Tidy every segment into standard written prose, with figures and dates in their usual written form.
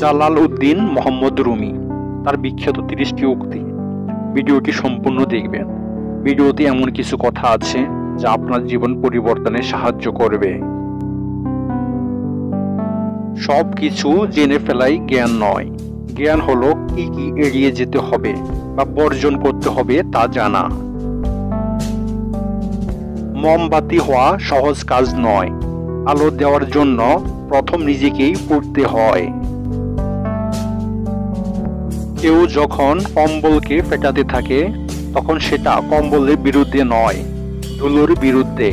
Jalaluddin Mohammad Rumi, তার বিখ্যাত 30টি উক্তি। ভিডিওটি সম্পূর্ণ দেখবেন। ভিডিওতে এমন কিছু কথা আছে যা আপনার জীবন পরিবর্তনে সাহায্য করবে। সব কিছু জেনে ফেলাই জ্ঞান নয়, জ্ঞান হলো কি কি এড়িয়ে যেতে হবে বা বর্জন করতে হবে তা জানা। মোমবাতি হওয়া সহজ কাজ নয়, আলো দেওয়ার জন্য প্রথম নিজেকেই পড়তে হয়। কেউ যখন কম্বলকে পেটাতে থাকে তখন সেটা কম্বলের বিরুদ্ধে নয়, ধুলোর বিরুদ্ধে।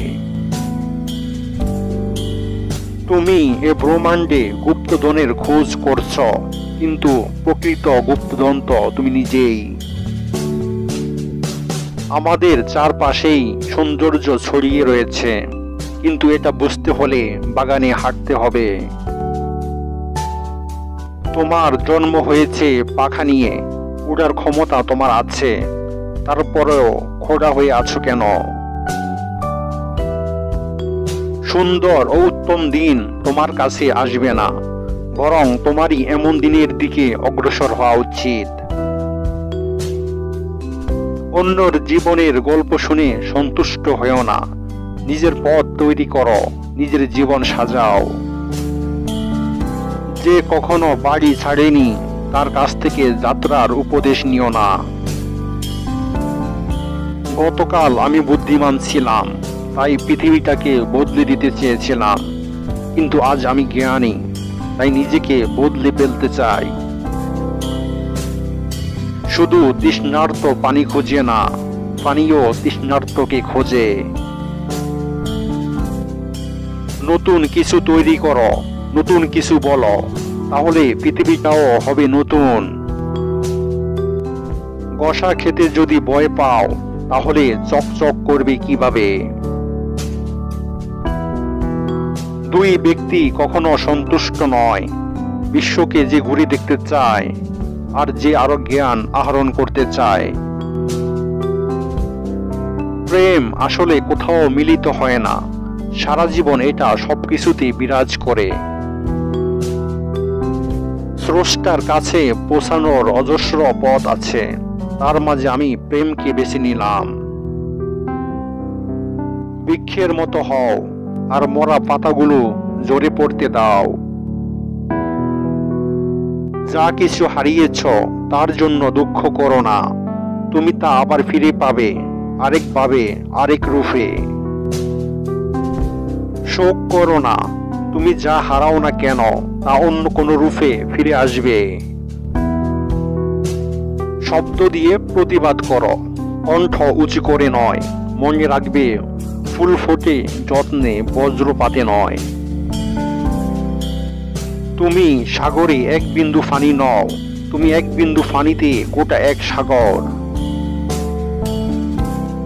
তুমি এ ব্রহ্মাণ্ডে গুপ্তধনের খোঁজ করছ, কিন্তু প্রকৃত গুপ্তধন তো তুমি নিজেই। আমাদের চারপাশেই সৌন্দর্য ছড়িয়ে রয়েছে, কিন্তু এটা বুঝতে হলে বাগানে হাঁটতে হবে। তোমার জন্ম হয়েছে পাখা নিয়ে, উড়ার ক্ষমতা তোমার আছে, তারপরেও খোড়া হয়ে আছো কেন? সুন্দর ও উত্তম দিন তোমার কাছে আসবে না, বরং তোমারই এমন দিনের দিকে অগ্রসর হওয়া উচিত। অন্যর জীবনের গল্প শুনে সন্তুষ্ট হয়েও না, নিজের পথ তৈরি করো, নিজের জীবন সাজাও। যে কখনো বাড়ি ছাড়েনি তার কাছ থেকে যাত্রার উপদেশ নিও না। গতকাল আমি বুদ্ধিমান ছিলাম, তাই পৃথিবীটাকে বদলে দিতে চেয়েছিলাম, কিন্তু আজ আমি জ্ঞানী, তাই নিজেকে বদলে ফেলতে চাই। শুধু তৃষ্ণার্ত পানি খুঁজে না, পানিও তৃষ্ণার্তকে খোঁজে। নতুন কিছু তৈরি করো, নতুন কিছু বলো, তাহলে পৃথিবীটাও হবে নতুন। গসা খেতে যদি ভয় পাও, তাহলে চকচক করবে কিভাবে? দুই ব্যক্তি কখনো সন্তুষ্ট নয়, বিশ্বকে যে ঘুরে দেখতে চায় আর যে আরো জ্ঞান আহরণ করতে চায়। প্রেম আসলে কোথাও মিলিত হয় না, সারা জীবন এটা সবকিছুতে বিরাজ করে। স্রষ্টার কাছে পৌঁছানোর অজস্র পথ আছে, তার মাঝে আমি প্রেমকে বেছে নিলাম। বৃক্ষের মতো হও, আর মরা পাতাগুলো ঝরে পড়তে দাও। যা কিছু হারিয়েছ তার জন্য দুঃখ করো না, তুমি তা আবার ফিরে পাবে, আরেকভাবে, আরেক রূপে। শোক করো না, তুমি যা হারাও না কেন তা অন্য কোনো রূপে ফিরে আসবে। শব্দ দিয়ে প্রতিবাদ করো, কণ্ঠ উঁচু করে নয়। মনে রাখবে, ফুল ফোটে যত্নে, বজ্রপাতে নয়। তুমি সাগরে এক বিন্দু পানি নও, তুমি এক বিন্দু পানিতে গোটা এক সাগর।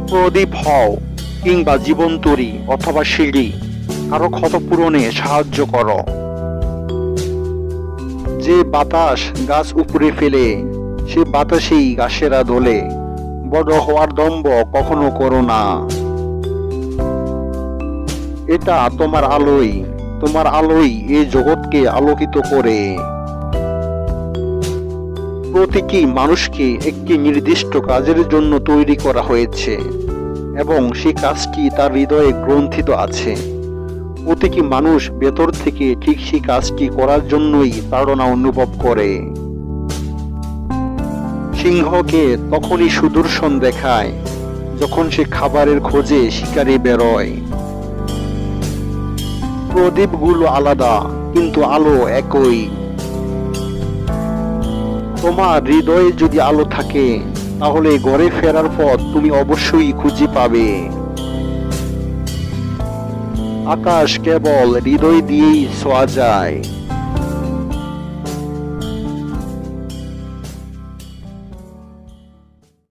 প্রদীপ হও, কিংবা জীবন্তরী অথবা সিঁড়ি, কারো ক্ষতপূরণে সাহায্য করো। যে বাতাস গাছ উপরে ফেলে, সে বাতাসেই গাছেরা দোলে। বড় হওয়ার দম্ভ কখনো করো না। এটা তোমার আলোই, তোমার আলোই এই জগৎকে আলোকিত করে। প্রতিটি মানুষকে একটি নির্দিষ্ট কাজের জন্য তৈরি করা হয়েছে, এবং সেই কাজটি তার হৃদয়ে গ্রন্থিত আছে। প্রতিটি মানুষ ভেতর থেকে ঠিক সেই কাজটি করার জন্যই তাড়না অনুভব করে। সিংহকে তখনই সুদর্শন দেখায় যখন সে খাবারের খোঁজে শিকারে বেরোয়। প্রদীপগুলো আলাদা, কিন্তু আলো একই। তোমার হৃদয়ে যদি আলো থাকে, তাহলে ঘরে ফেরার পথ তুমি অবশ্যই খুঁজে পাবে। আকাশ কেবল হৃদয় দিয়েই ছোঁয়া যায়।